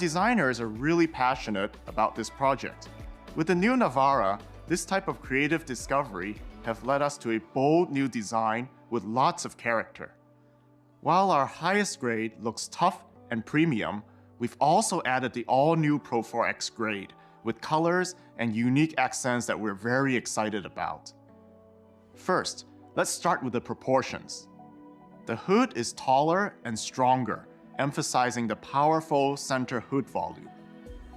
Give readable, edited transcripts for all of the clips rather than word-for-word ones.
designers are really passionate about this project. With the new Navara, this type of creative discovery have led us to a bold new design with lots of character. While our highest grade looks tough and premium, we've also added the all-new Pro 4X grade with colors and unique accents that we're very excited about. First, let's start with the proportions. The hood is taller and stronger, emphasizing the powerful center hood volume.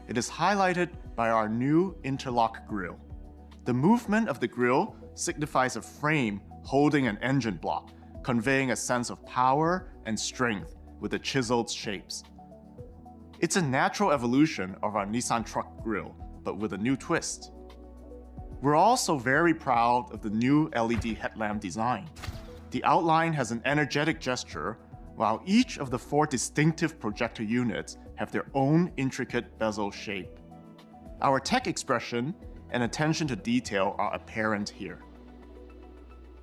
It is highlighted by our new interlock grille. The movement of the grille signifies a frame holding an engine block, conveying a sense of power and strength with the chiseled shapes. It's a natural evolution of our Nissan truck grille, but with a new twist. We're also very proud of the new LED headlamp design. The outline has an energetic gesture, while each of the 4 distinctive projector units have their own intricate bezel shape. Our tech expression and attention to detail are apparent here.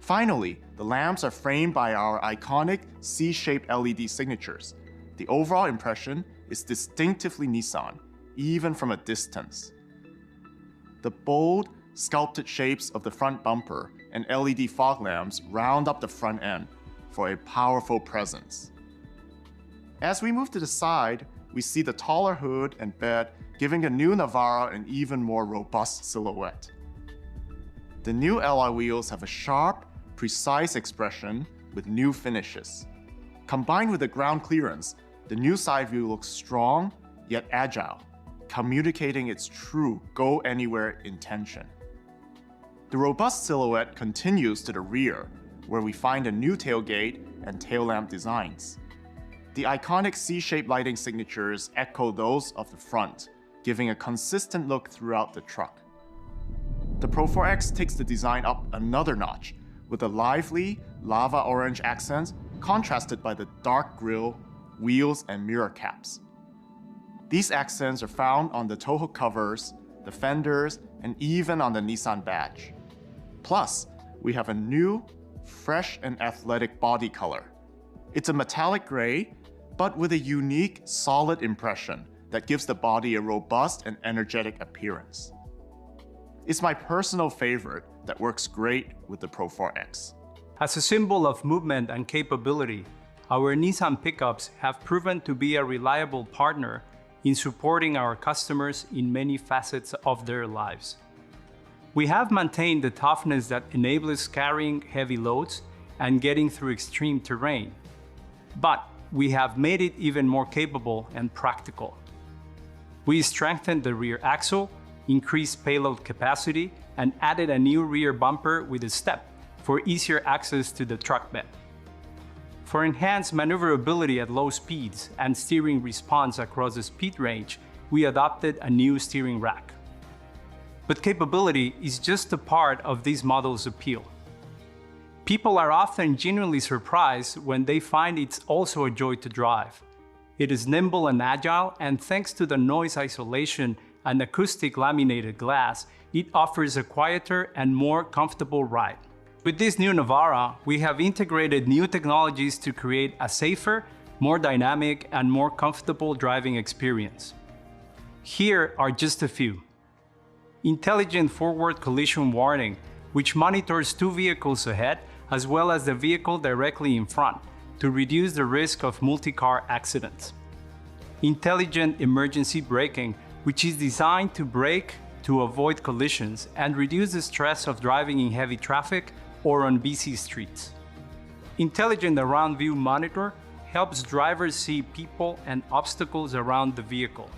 Finally, the lamps are framed by our iconic C-shaped LED signatures. The overall impression is distinctively Nissan, even from a distance. The bold, sculpted shapes of the front bumper and LED fog lamps round up the front end for a powerful presence. As we move to the side, we see the taller hood and bed, giving the new Navara an even more robust silhouette. The new alloy wheels have a sharp, precise expression with new finishes. Combined with the ground clearance, the new side view looks strong yet agile, communicating its true go-anywhere intention. The robust silhouette continues to the rear, where we find a new tailgate and tail lamp designs. The iconic C-shaped lighting signatures echo those of the front, giving a consistent look throughout the truck. The Pro 4X takes the design up another notch, with a lively, lava orange accent contrasted by the dark grille, wheels, and mirror caps. These accents are found on the tow hook covers, the fenders, and even on the Nissan badge. Plus, we have a new, fresh and athletic body color. It's a metallic gray, but with a unique, solid impression that gives the body a robust and energetic appearance. It's my personal favorite that works great with the Pro 4X. As a symbol of movement and capability, our Nissan pickups have proven to be a reliable partner in supporting our customers in many facets of their lives. We have maintained the toughness that enables carrying heavy loads and getting through extreme terrain, but we have made it even more capable and practical. We strengthened the rear axle, increased payload capacity, and added a new rear bumper with a step for easier access to the truck bed. For enhanced maneuverability at low speeds and steering response across the speed range, we adopted a new steering rack. But capability is just a part of this model's appeal. People are often genuinely surprised when they find it's also a joy to drive. It is nimble and agile, and thanks to the noise isolation and acoustic laminated glass, it offers a quieter and more comfortable ride. With this new Navara, we have integrated new technologies to create a safer, more dynamic, and more comfortable driving experience. Here are just a few. Intelligent forward collision warning, which monitors 2 vehicles ahead as well as the vehicle directly in front to reduce the risk of multi-car accidents. Intelligent emergency braking, which is designed to brake to avoid collisions and reduce the stress of driving in heavy traffic or on busy streets. Intelligent around view monitor helps drivers see people and obstacles around the vehicle.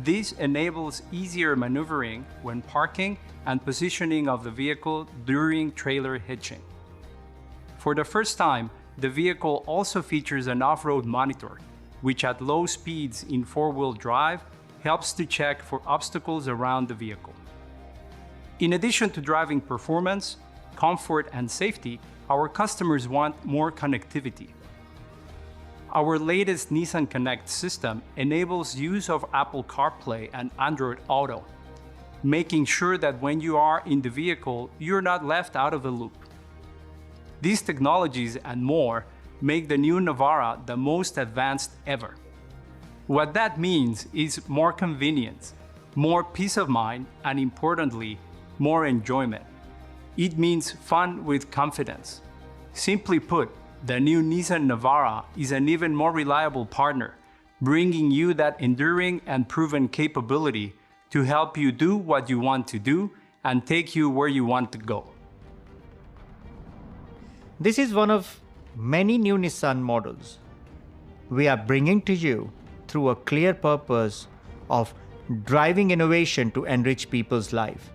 This enables easier maneuvering when parking and positioning of the vehicle during trailer hitching. For the first time, the vehicle also features an off-road monitor, which at low speeds in 4-wheel drive helps to check for obstacles around the vehicle. In addition to driving performance, comfort, and safety, our customers want more connectivity. Our latest Nissan Connect system enables use of Apple CarPlay and Android Auto, making sure that when you are in the vehicle, you're not left out of the loop. These technologies and more make the new Navara the most advanced ever. What that means is more convenience, more peace of mind, and importantly, more enjoyment. It means fun with confidence. Simply put, the new Nissan Navara is an even more reliable partner, bringing you that enduring and proven capability to help you do what you want to do and take you where you want to go. This is one of many new Nissan models we are bringing to you through a clear purpose of driving innovation to enrich people's life.